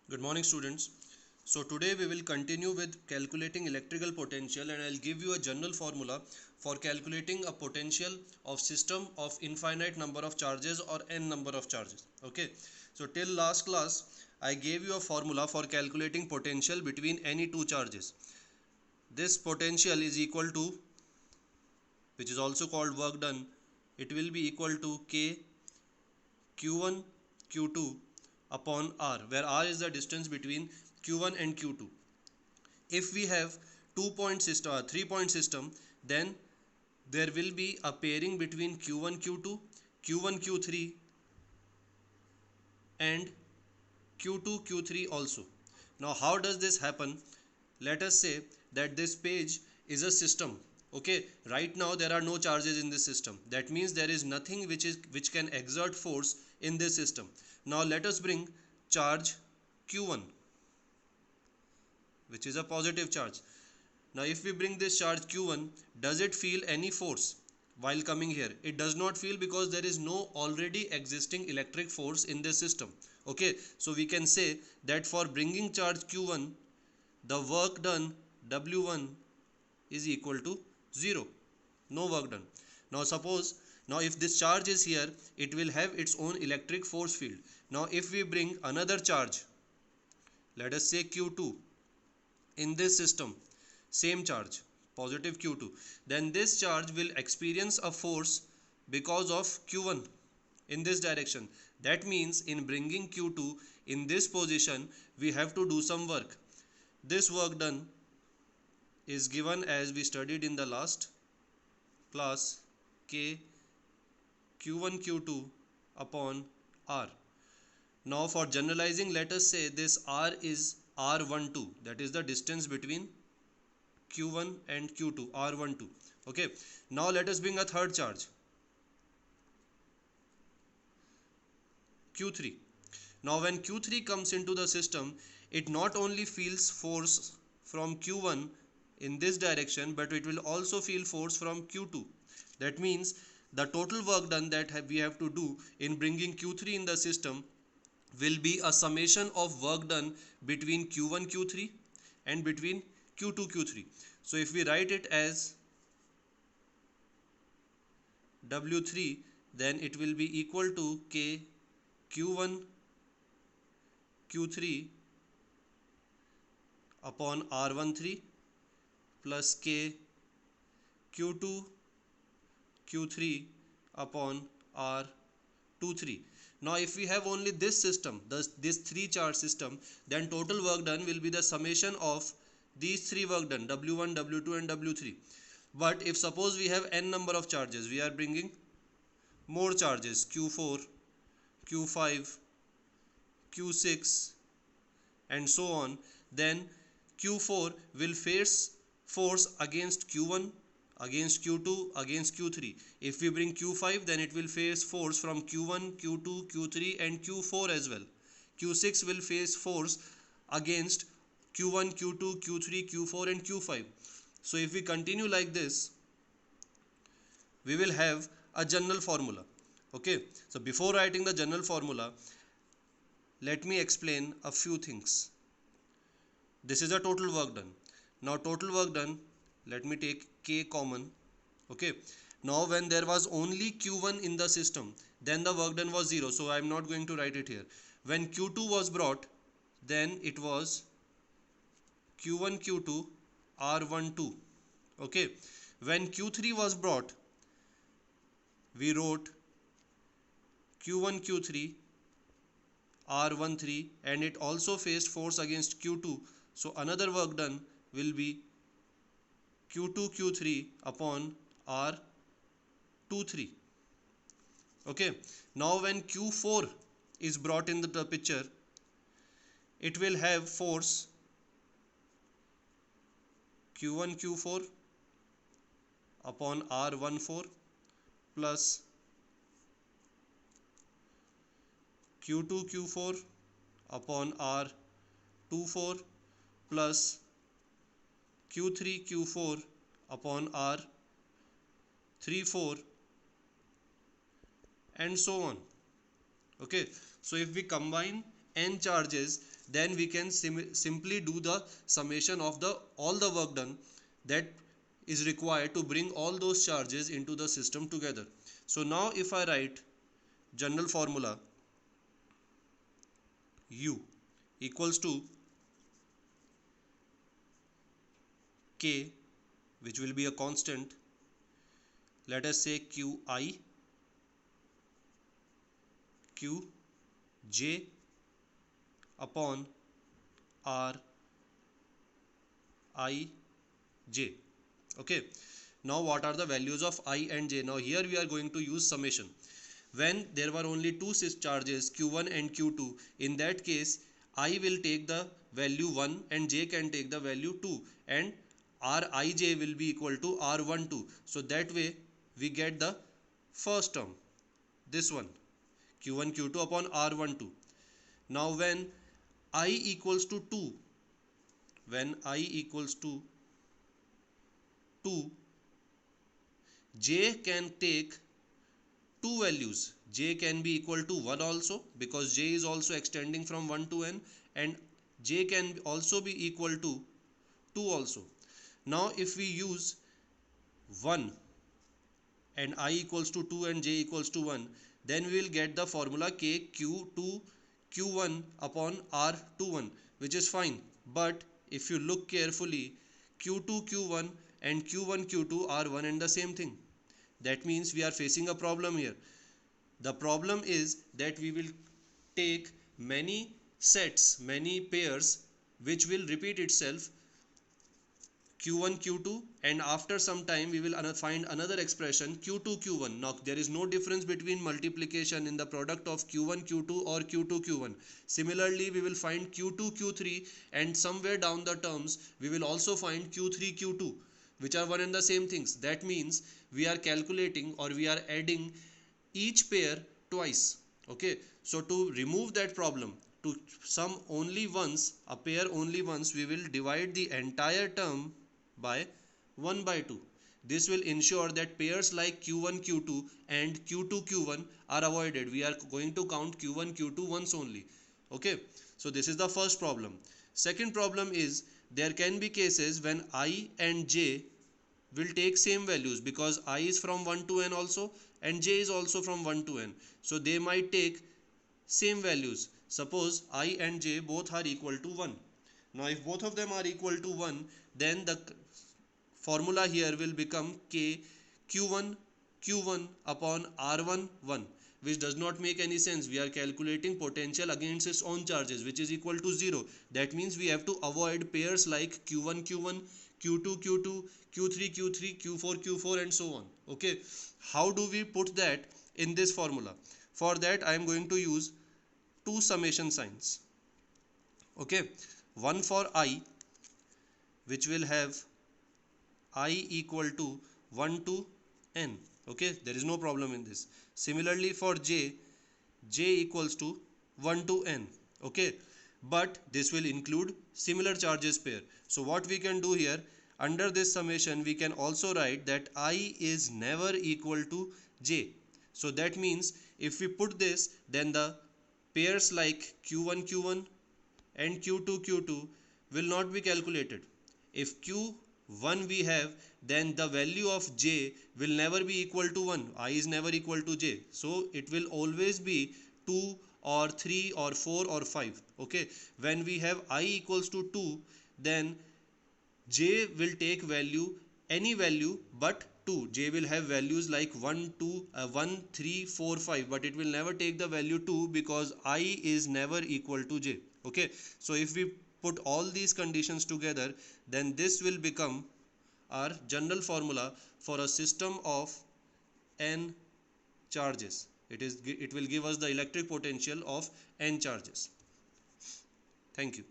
Good morning, students. So today we will continue with calculating electrical potential, and I'll give you a general formula for calculating a potential of system of infinite number of charges or n number of charges. Okay. So till last class I gave you a formula for calculating potential between any two charges. This potential is equal to, which is also called work done, it will be equal to K Q1 Q2 upon R, where R is the distance between Q1 and Q2. If we have 2 point system or 3 point system, then there will be a pairing between Q1 Q2, Q1 Q3 and Q2 Q3 also. Now how does this happen? Let us say that this page is a system. Okay, right now there are no charges in this system. That means there is nothing which can exert force in this system. Now let us bring charge Q1, which is a positive charge. Now if we bring this charge Q1, does it feel any force while coming here? It does not feel, because there is no already existing electric force in this system. Okay, so we can say that for bringing charge Q1, the work done W1 is equal to 0. No work done. Now suppose, now if this charge is here, it will have its own electric force field. Now if we bring another charge, let us say Q2, in this system, same charge, positive Q2, then this charge will experience a force because of Q1 in this direction. That means in bringing Q2 in this position, we have to do some work. This work done is given as we studied in the last class, K Q1 Q2 upon R. Now for generalizing, let us say this R is R12, that is the distance between Q1 and Q2, R12. Okay, now let us bring a third charge, Q3. Now when Q3 comes into the system, it not only feels force from Q1 in this direction, but it will also feel force from Q2. That means the total work done that we have to do in bringing Q3 in the system will be a summation of work done between Q1 Q3 and between Q2 Q3. So if we write it as W3, then it will be equal to K Q1 Q3 upon R13 plus K Q2 Q3 upon R23. Now if we have only this system, this three charge system, then total work done will be the summation of these three work done, W1, W2 and W3. But if suppose we have n number of charges, we are bringing more charges, Q4, Q5, Q6 and so on, then Q4 will face force against Q1, against Q2, against Q3. If we bring Q5, then it will face force from Q1, Q2, Q3 and Q4 as well. Q6 will face force against Q1, Q2, Q3, Q4 and Q5. So if we continue like this, we will have a general formula. Okay, so before writing the general formula, let me explain a few things. This is a total work done. Now total work done, let me take K common. Okay, now when there was only Q1 in the system, then the work done was 0, so I am not going to write it here. When Q2 was brought, then it was Q1 Q2 R12. Okay, when Q3 was brought, we wrote Q1 Q3 R13, and it also faced force against Q2, so another work done will be Q2 Q3 upon R23. Okay, now when Q4 is brought in the picture, it will have force Q1 Q4 upon R14 plus Q2 Q4 upon R24 plus Q3 Q4 upon R34 and so on. Okay, so if we combine n charges, then we can simply do the summation of all the work done that is required to bring all those charges into the system together. So now if I write general formula U equals to K, which will be a constant, let us say Qi, Qj upon Rij. Okay, now what are the values of I and j? Now here we are going to use summation. When there were only two charges q1 and q2, in that case I will take the value 1 and j can take the value 2, and Rij will be equal to R12. So that way we get the first term, this one, q1 q2 upon R12. Now when I equals to 2, when I equals to 2, j can take two values. J can be equal to 1 also, because j is also extending from 1 to n, and j can also be equal to 2 also. Now if we use 1 and I equals to 2 and j equals to 1, then we will get the formula k q2 q1 upon R21, which is fine. But if you look carefully, q2 q1 and q1 q2 are one and the same thing. That means we are facing a problem here. The problem is that we will take many sets, many pairs, which will repeat itself, q1 q2, and after some time we will find another expression q2 q1. Now there is no difference between multiplication in the product of q1 q2 or q2 q1. Similarly we will find q2 q3, and somewhere down the terms we will also find q3 q2, which are one and the same things. That means we are calculating, or we are adding each pair twice. Okay, so to remove that problem, to sum only once, a pair only once, we will divide the entire term by 1 by 2. This will ensure that pairs like q1 q2 and q2 q1 are avoided. We are going to count q1 q2 once only. Okay, so this is the first problem. Second problem is, there can be cases when I and j will take same values, because I is from 1 to n also and j is also from 1 to n. So they might take same values. Suppose I and j both are equal to 1. Now if both of them are equal to 1, then the formula here will become k q1 q1 upon R11, which does not make any sense. We are calculating potential against its own charges, which is equal to 0. That means we have to avoid pairs like q1 q1, q2 q2, q3 q3, q4 q4, and so on. Okay, how do we put that in this formula? For that I am going to use two summation signs. Okay, one for I, which will have I equal to 1 to n. Okay, there is no problem in this. Similarly for j equals to 1 to n. Okay, but this will include similar charges pair. So what we can do here, under this summation we can also write that I is never equal to j. So that means if we put this, then the pairs like q1 q1 and q2 q2 will not be calculated. If q1 we have, then the value of j will never be equal to 1. I is never equal to j. So it will always be 2 or 3 or 4 or 5. Okay, when we have I equals to 2, then j will take value, any value but 2. J will have values like 1 2 1 3 4 5, but it will never take the value 2, because I is never equal to j. Okay, so if we put all these conditions together, then this will become our general formula for a system of n charges. It will give us the electric potential of n charges. Thank you.